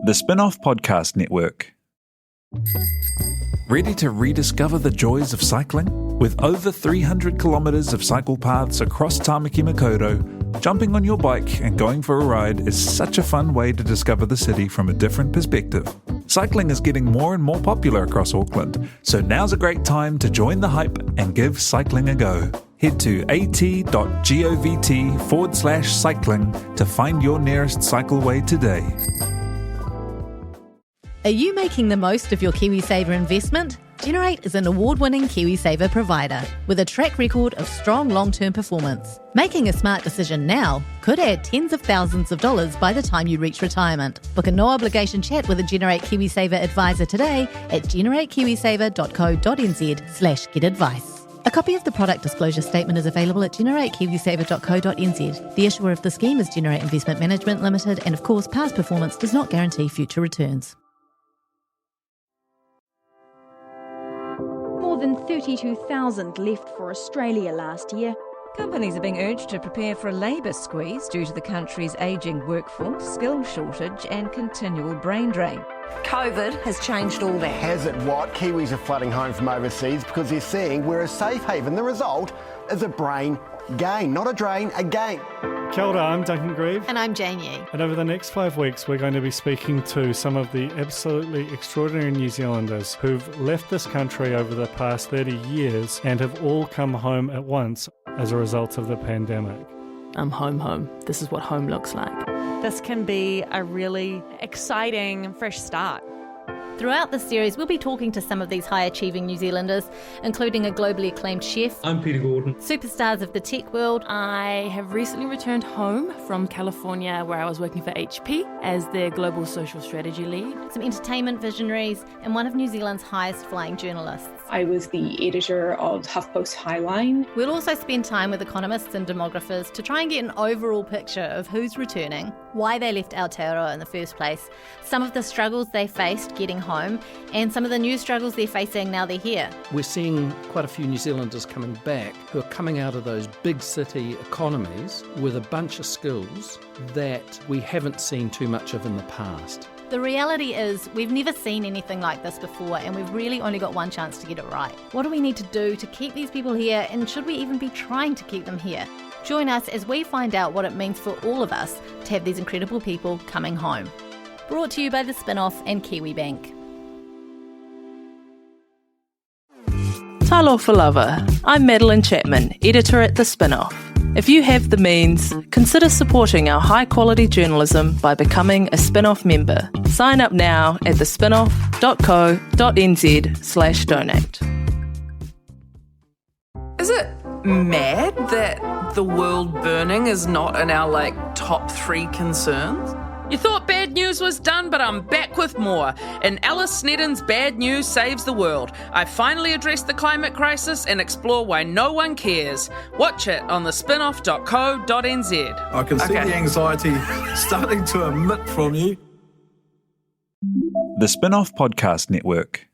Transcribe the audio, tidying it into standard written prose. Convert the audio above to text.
The Spinoff Podcast Network. Ready to rediscover the joys of cycling? With over 300 kilometres of cycle paths across Tāmaki Makaurau, jumping on your bike and going for a ride is such a fun way to discover the city from a different perspective. Cycling is getting more and more popular across Auckland, so now's a great time to join the hype and give cycling a go. Head to at.govt/cycling to find your nearest cycleway today. Are you making the most of your KiwiSaver investment? Generate is an award-winning KiwiSaver provider with a track record of strong long-term performance. Making a smart decision now could add tens of thousands of dollars by the time you reach retirement. Book a no-obligation chat with a Generate KiwiSaver advisor today at generatekiwisaver.co.nz/get-advice. A copy of the product disclosure statement is available at generatekiwisaver.co.nz. The issuer of the scheme is Generate Investment Management Limited, and of course, past performance does not guarantee future returns. More than 32,000 left for Australia last year. Companies are being urged to prepare for a labour squeeze due to the country's ageing workforce, skill shortage and continual brain drain. COVID has changed all that. Has it what? Kiwis are flooding home from overseas because they're seeing we're a safe haven. The result is a brain gain, not a drain, a gain. Kia ora, I'm Duncan Grieve. And I'm Jane Yee. And over the next 5 weeks, we're going to be speaking to some of the absolutely extraordinary New Zealanders who've left this country over the past 30 years and have all come home at once as a result of the pandemic. I'm home. This is what home looks like. This can be a really exciting fresh start. Throughout this series, we'll be talking to some of these high-achieving New Zealanders, including a globally acclaimed chef. I'm Peter Gordon. Superstars of the tech world. I have recently returned home from California, where I was working for HP as their global social strategy lead. Some entertainment visionaries, and one of New Zealand's highest-flying journalists. I was the editor of HuffPost Highline. We'll also spend time with economists and demographers to try and get an overall picture of who's returning, why they left Aotearoa in the first place, some of the struggles they faced getting home, and some of the new struggles they're facing now they're here. We're seeing quite a few New Zealanders coming back who are coming out of those big city economies with a bunch of skills that we haven't seen too much of in the past. The reality is we've never seen anything like this before, and we've really only got one chance to get it right. What do we need to do to keep these people here, and should we even be trying to keep them here? Join us as we find out what it means for all of us to have these incredible people coming home. Brought to you by the Spinoff and Kiwibank. Talofa lava. I'm Madeline Chapman, editor at The Spinoff. If you have the means, consider supporting our high-quality journalism by becoming a Spinoff member. Sign up now at thespinoff.co.nz/donate. Is it mad that the world burning is not in our, top 3 concerns? You thought bad news was done, but I'm back with more. In Alice Snedden's Bad News Saves the World, I finally address the climate crisis and explore why no one cares. Watch it on thespinoff.co.nz. I can see the anxiety starting to emit from you. The Spinoff Podcast Network.